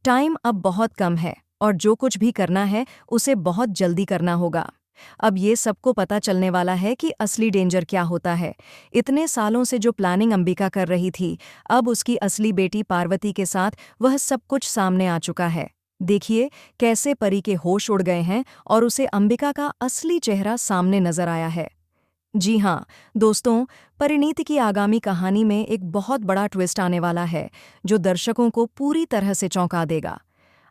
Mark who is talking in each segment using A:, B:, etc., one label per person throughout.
A: Time अब बहुत कम है और जो कुछ भी करना है उसे बहुत जल्दी करना होगा। अब ये सबको पता चलने वाला है कि असली डेंजर क्या होता है। इतने सालों से जो प्लानिंग अंबिका कर रही थी, अब उसकी असली बेटी पार्वती के साथ वह सब कुछ सामने आ चुका है। देखिए कैसे परी के होश उड़ गए हैं और उसे अंबिका का असली चेहरा सामने नजर आया है। जी हाँ दोस्तों, परिणीति की आगामी कहानी में एक बहुत बड़ा ट्विस्ट आने वाला है जो दर्शकों को पूरी तरह से चौंका देगा।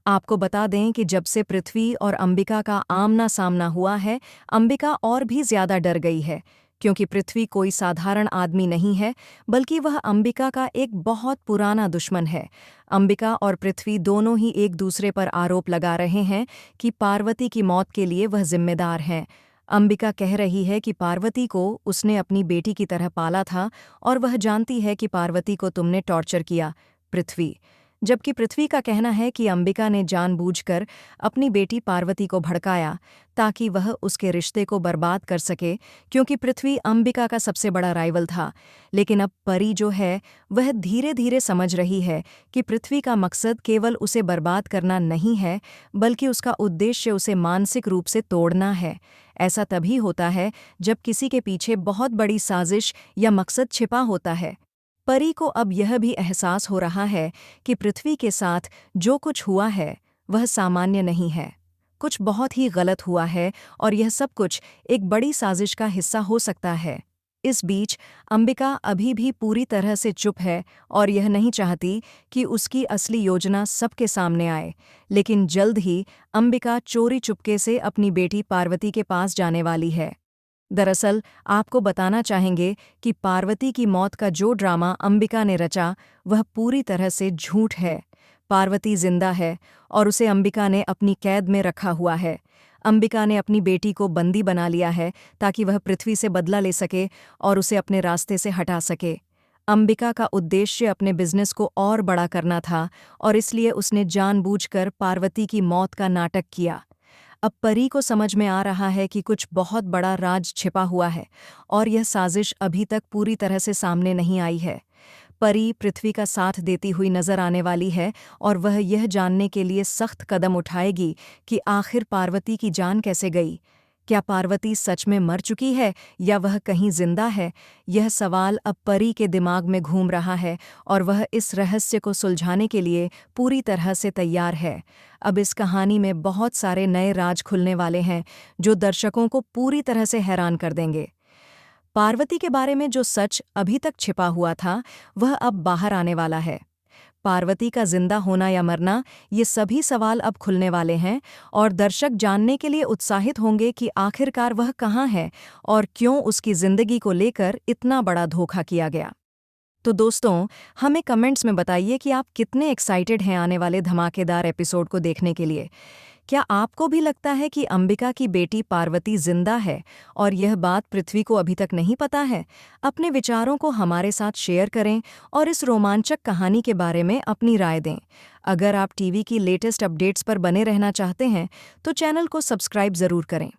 A: आपको बता दें कि जब से पृथ्वी और अंबिका का आमना सामना हुआ है, अंबिका और भी ज्यादा डर गई है, क्योंकि पृथ्वी कोई साधारण आदमी नहीं है, बल्कि वह अंबिका का एक बहुत पुराना दुश्मन है। अंबिका और पृथ्वी दोनों ही एक दूसरे पर आरोप लगा रहे हैं कि पार्वती की मौत के लिए वह जिम्मेदार हैं। अंबिका कह रही है कि पार्वती को उसने अपनी बेटी की तरह पाला था और वह जानती है कि पार्वती को तुमने टॉर्चर किया, पृथ्वी। जबकि पृथ्वी का कहना है कि अंबिका ने जानबूझकर अपनी बेटी पार्वती को भड़काया ताकि वह उसके रिश्ते को बर्बाद कर सके, क्योंकि पृथ्वी अंबिका का सबसे बड़ा राइवल था। लेकिन अब परी जो है वह धीरे धीरे समझ रही है कि पृथ्वी का मकसद केवल उसे बर्बाद करना नहीं है, बल्कि उसका उद्देश्य उसे मानसिक रूप से तोड़ना है। ऐसा तभी होता है जब किसी के पीछे बहुत बड़ी साजिश या मकसद छिपा होता है। परी को अब यह भी एहसास हो रहा है कि पृथ्वी के साथ जो कुछ हुआ है वह सामान्य नहीं है। कुछ बहुत ही गलत हुआ है और यह सब कुछ एक बड़ी साजिश का हिस्सा हो सकता है। इस बीच अंबिका अभी भी पूरी तरह से चुप है और यह नहीं चाहती कि उसकी असली योजना सबके सामने आए। लेकिन जल्द ही अंबिका चोरी चुपके से अपनी बेटी पार्वती के पास जाने वाली है। दरअसल आपको बताना चाहेंगे कि पार्वती की मौत का जो ड्रामा अंबिका ने रचा वह पूरी तरह से झूठ है। पार्वती जिंदा है और उसे अंबिका ने अपनी कैद में रखा हुआ है। अंबिका ने अपनी बेटी को बंदी बना लिया है ताकि वह पृथ्वी से बदला ले सके और उसे अपने रास्ते से हटा सके। अंबिका का उद्देश्य अपने बिजनेस को और बड़ा करना था और इसलिए उसने जानबूझकर पार्वती की मौत का नाटक किया। अब परी को समझ में आ रहा है कि कुछ बहुत बड़ा राज छिपा हुआ है और यह साजिश अभी तक पूरी तरह से सामने नहीं आई है। परी पृथ्वी का साथ देती हुई नजर आने वाली है और वह यह जानने के लिए सख्त कदम उठाएगी कि आखिर पार्वती की जान कैसे गई। क्या पार्वती सच में मर चुकी है या वह कहीं जिंदा है? यह सवाल अब परी के दिमाग में घूम रहा है और वह इस रहस्य को सुलझाने के लिए पूरी तरह से तैयार है। अब इस कहानी में बहुत सारे नए राज खुलने वाले हैं जो दर्शकों को पूरी तरह से हैरान कर देंगे। पार्वती के बारे में जो सच अभी तक छिपा हुआ था वह अब बाहर आने वाला है। पार्वती का जिंदा होना या मरना, ये सभी सवाल अब खुलने वाले हैं और दर्शक जानने के लिए उत्साहित होंगे कि आखिरकार वह कहाँ है और क्यों उसकी जिंदगी को लेकर इतना बड़ा धोखा किया गया। तो दोस्तों, हमें कमेंट्स में बताइए कि आप कितने एक्साइटेड हैं आने वाले धमाकेदार एपिसोड को देखने के लिए। क्या आपको भी लगता है कि अंबिका की बेटी पार्वती जिंदा है और यह बात पृथ्वी को अभी तक नहीं पता है? अपने विचारों को हमारे साथ शेयर करें और इस रोमांचक कहानी के बारे में अपनी राय दें। अगर आप टीवी की लेटेस्ट अपडेट्स पर बने रहना चाहते हैं तो चैनल को सब्सक्राइब जरूर करें।